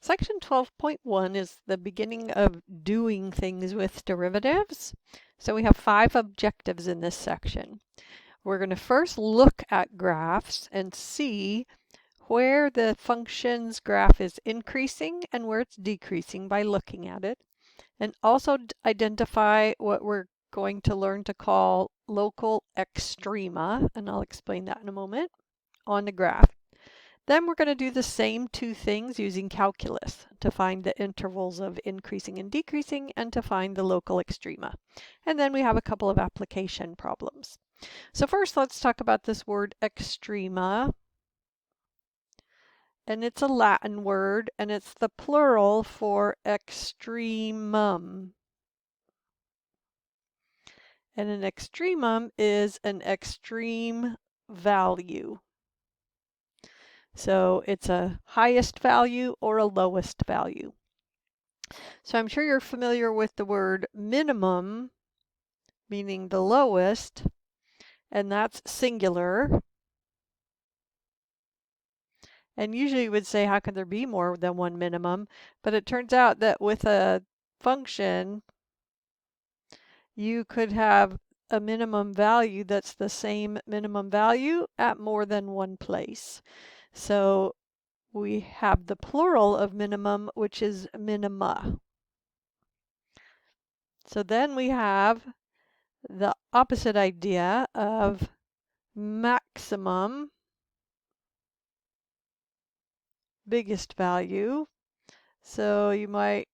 Section 12.1 is the beginning of doing things with derivatives. So we have 5 objectives in this section. We're going to first look at graphs and see where the function's graph is increasing and where it's decreasing by looking at it, and also identify what we're going to learn to call local extrema, and I'll explain that in a moment, on the graph. Then we're going to do the same 2 things using calculus to find the intervals of increasing and decreasing and to find the local extrema. And then we have a couple of application problems. So first, let's talk about this word extrema. And it's a Latin word, and it's the plural for extremum. And an extremum is an extreme value. So it's a highest value or a lowest value. So I'm sure you're familiar with the word minimum, meaning the lowest, and that's singular. And usually you would say, how can there be more than one minimum? But it turns out that with a function, you could have a minimum value that's the same minimum value at more than one place. So we have the plural of minimum, which is minima. So then we have the opposite idea of maximum, biggest value. So you might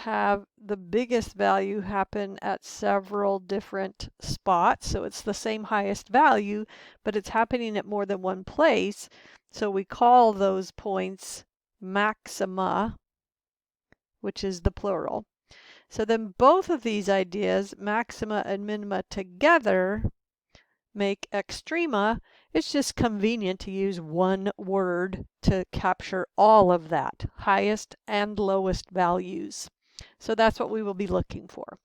have the biggest value happen at several different spots. So it's the same highest value, but it's happening at more than one place. So we call those points maxima, which is the plural. So then both of these ideas, maxima and minima together, make extrema. It's just convenient to use one word to capture all of that, highest and lowest values. So that's what we will be looking for.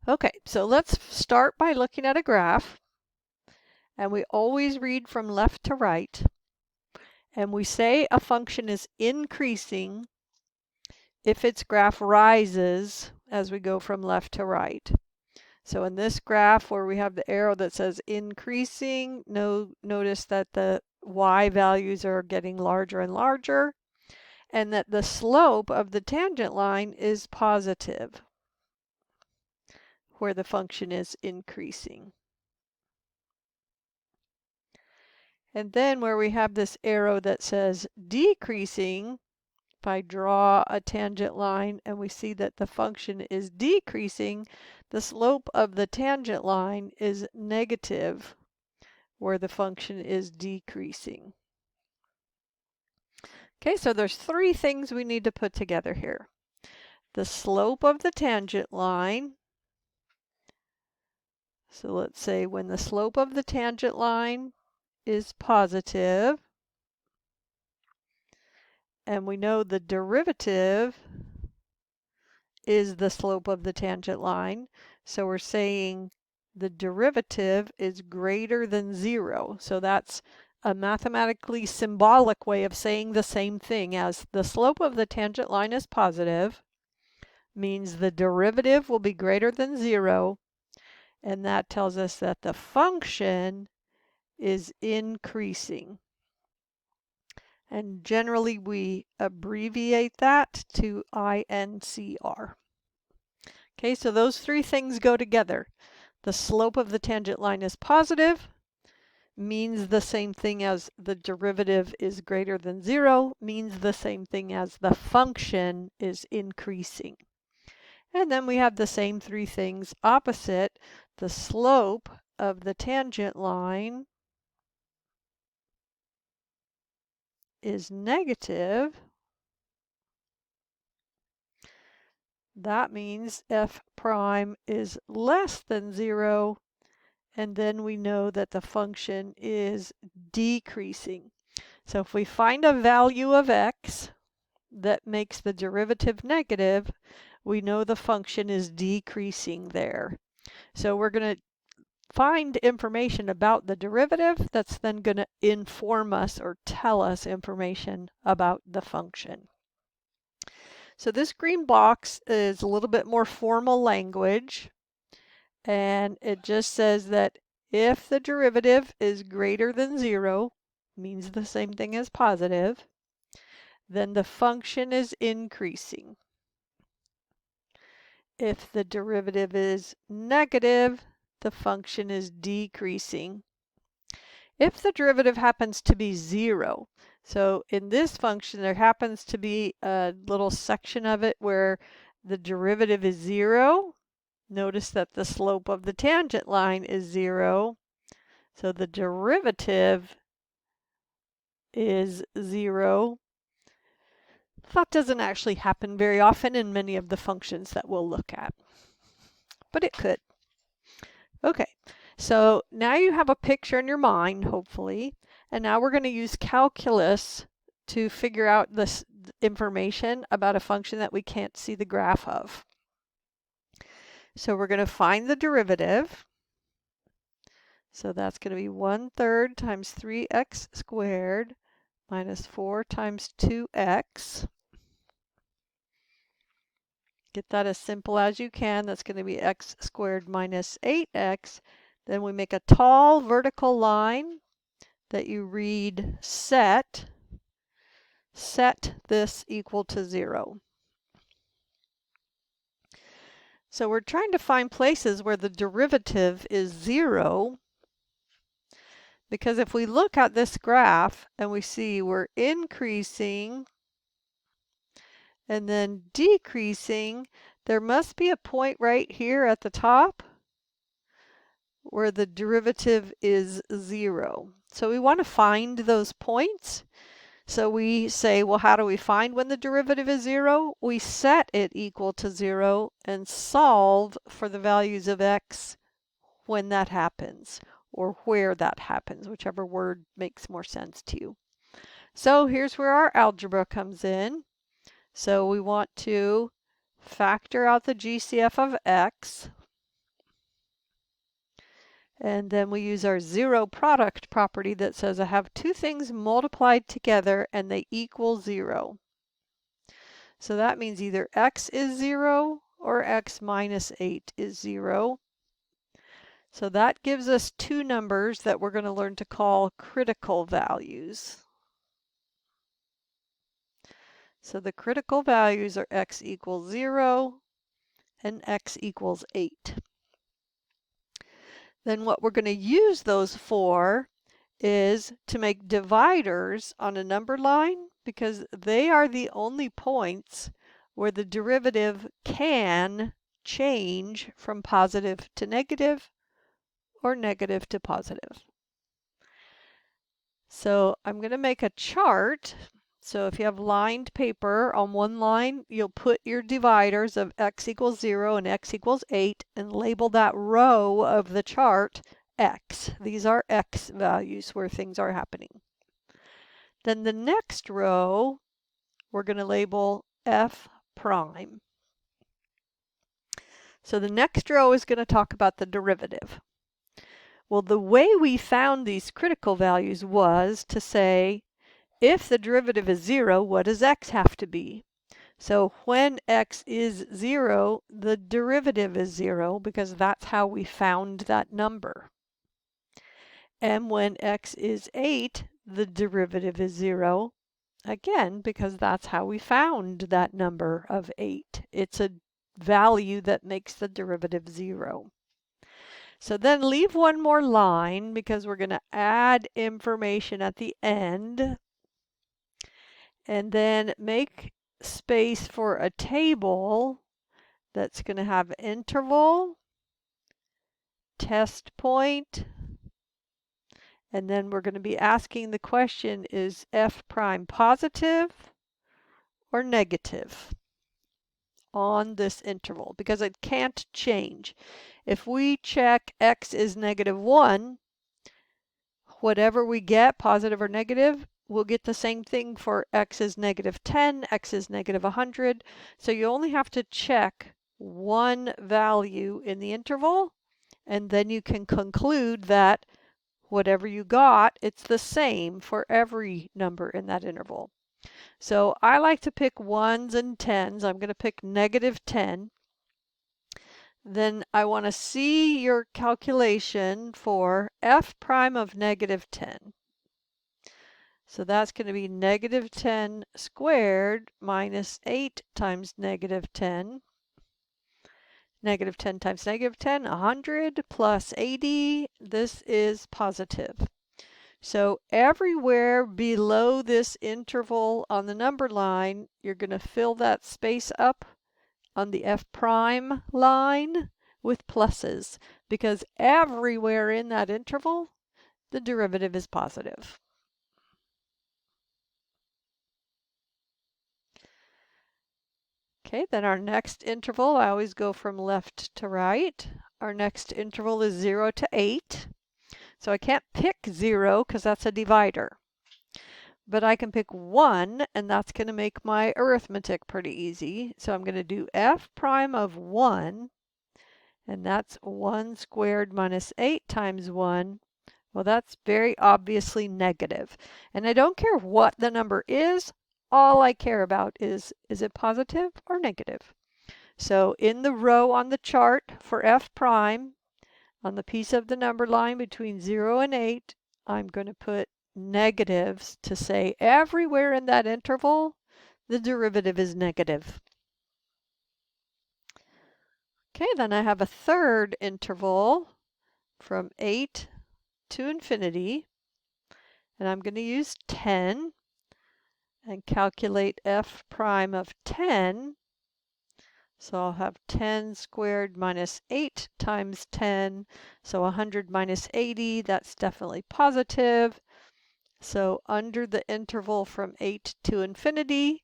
Okay, so let's start by looking at a graph. And we always read from left to right. And we say a function is increasing if its graph rises as we go from left to right. So in this graph where we have the arrow that says increasing, notice that the y values are getting larger and larger, and that the slope of the tangent line is positive where the function is increasing. And then where we have this arrow that says decreasing, if I draw a tangent line and we see that the function is decreasing, the slope of the tangent line is negative where the function is decreasing. Okay, so there's 3 things we need to put together here. The slope of the tangent line. So let's say when the slope of the tangent line is positive, and we know the derivative is the slope of the tangent line. So we're saying the derivative is greater than 0. So that's a mathematically symbolic way of saying the same thing as the slope of the tangent line is positive, means the derivative will be greater than 0, and that tells us that the function is increasing. And generally we abbreviate that to INCR. Okay, so those 3 things go together. The slope of the tangent line is positive, means the same thing as the derivative is greater than 0, means the same thing as the function is increasing. And then we have the same 3 things opposite. The slope of the tangent line is negative. That means f prime is less than 0. And then we know that the function is decreasing. So if we find a value of x that makes the derivative negative, we know the function is decreasing there. So we're going to find information about the derivative that's then going to inform us or tell us information about the function. So this green box is a little bit more formal language, and it just says that if the derivative is greater than 0, means the same thing as positive, then the function is increasing. If the derivative is negative, the function is decreasing. If the derivative happens to be 0, so in this function there happens to be a little section of it where the derivative is 0. Notice that the slope of the tangent line is 0. So the derivative is 0. That doesn't actually happen very often in many of the functions that we'll look at, but it could. Okay, so now you have a picture in your mind, hopefully, and now we're going to use calculus to figure out this information about a function that we can't see the graph of. So we're going to find the derivative. So that's going to be 1/3 times 3x squared minus 4 times 2x. Get that as simple as you can. That's going to be x squared minus 8x. Then we make a tall vertical line that you read set this equal to 0. So we're trying to find places where the derivative is 0, because if we look at this graph and we see we're increasing and then decreasing, there must be a point right here at the top where the derivative is 0. So we want to find those points. So we say, well, how do we find when the derivative is 0? We set it equal to 0 and solve for the values of x when that happens, or where that happens, whichever word makes more sense to you. So here's where our algebra comes in. So we want to factor out the GCF of x. And then we use our zero product property that says I have two things multiplied together and they equal 0. So that means either x is 0 or x minus 8 is 0. So that gives us two numbers that we're going to learn to call critical values. So the critical values are x equals 0 and x equals 8. Then what we're going to use those for is to make dividers on a number line, because they are the only points where the derivative can change from positive to negative or negative to positive. So I'm going to make a chart. So if you have lined paper, on one line you'll put your dividers of x equals 0 and x equals 8 and label that row of the chart x. These are x values where things are happening. Then the next row we're going to label f prime. So the next row is going to talk about the derivative. Well, the way we found these critical values was to say, if the derivative is 0, what does x have to be? So when x is 0, the derivative is 0, because that's how we found that number. And when x is 8, the derivative is 0, again, because that's how we found that number of 8. It's a value that makes the derivative 0. So then leave one more line, because we're going to add information at the end. And then make space for a table that's going to have interval, test point, and then we're going to be asking the question, is f prime positive or negative on this interval? Because it can't change. If we check x is -1, whatever we get, positive or negative, we'll get the same thing for x is -10, x is -100. So you only have to check one value in the interval, and then you can conclude that whatever you got, it's the same for every number in that interval. So I like to pick 1s and 10s. I'm going to pick -10. Then I want to see your calculation for f prime of -10. So that's going to be -10 squared minus 8 times -10. -10 times -10, 100 plus 80. This is positive. So everywhere below this interval on the number line, you're going to fill that space up on the f prime line with pluses, because everywhere in that interval, the derivative is positive. Okay, then our next interval, I always go from left to right. Our next interval is 0 to 8. So I can't pick 0 because that's a divider. But I can pick 1, and that's going to make my arithmetic pretty easy. So I'm going to do f prime of 1, and that's 1 squared minus 8 times 1. Well, that's very obviously negative. And I don't care what the number is. All I care about is it positive or negative? So in the row on the chart for f prime, on the piece of the number line between 0 and 8, I'm going to put negatives to say everywhere in that interval, the derivative is negative. Okay, then I have a third interval from 8 to infinity, and I'm going to use 10 and calculate f prime of 10. So I'll have 10 squared minus 8 times 10. So 100 minus 80, that's definitely positive. So under the interval from 8 to infinity,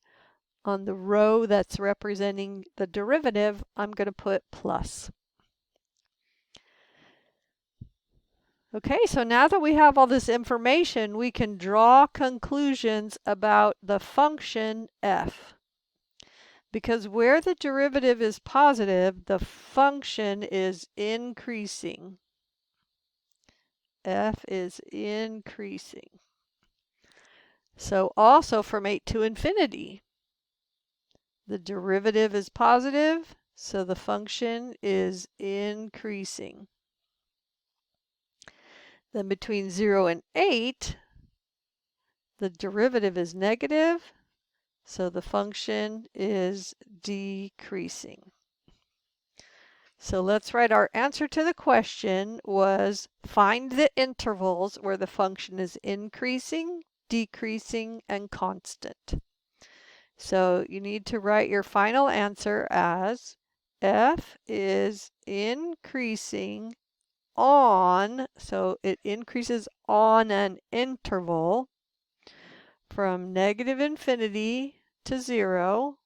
on the row that's representing the derivative, I'm going to put plus. Okay, so now that we have all this information, we can draw conclusions about the function f. Because where the derivative is positive, the function is increasing. F is increasing. So also from 8 to infinity, the derivative is positive, so the function is increasing. Then between 0 and 8, the derivative is negative, so the function is decreasing. So let's write our answer to the question was find the intervals where the function is increasing, decreasing, and constant. So you need to write your final answer as f is increasing on, so it increases on an interval from -infinity to 0,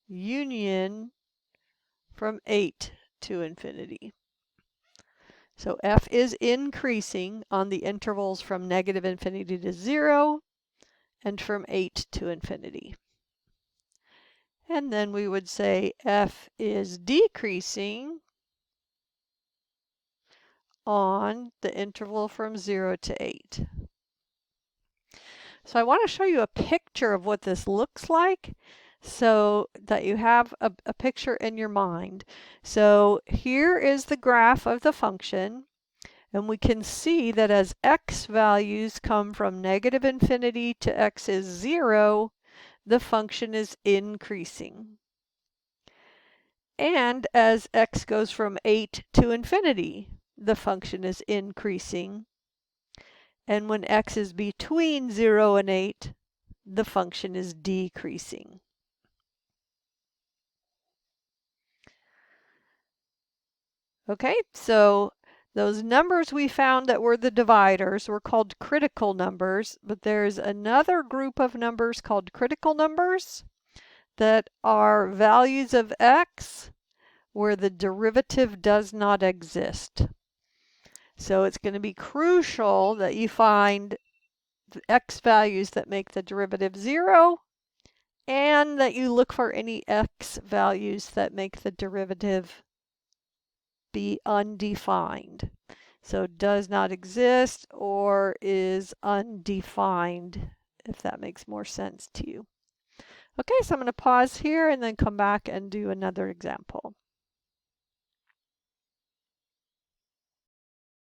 union from 8 to infinity. So f is increasing on the intervals from -infinity to 0 and from 8 to infinity. And then we would say f is decreasing on the interval from 0 to 8. So I want to show you a picture of what this looks like so that you have a picture in your mind. So here is the graph of the function, and we can see that as x values come from -infinity to x is 0, the function is increasing. And as x goes from 8 to infinity, the function is increasing. And when x is between 0 and 8, the function is decreasing. Okay, so those numbers we found that were the dividers were called critical numbers, but there's another group of numbers called critical numbers that are values of x where the derivative does not exist. So it's going to be crucial that you find the x values that make the derivative 0 and that you look for any x values that make the derivative be undefined. So does not exist or is undefined, if that makes more sense to you. Okay, so I'm going to pause here and then come back and do another example.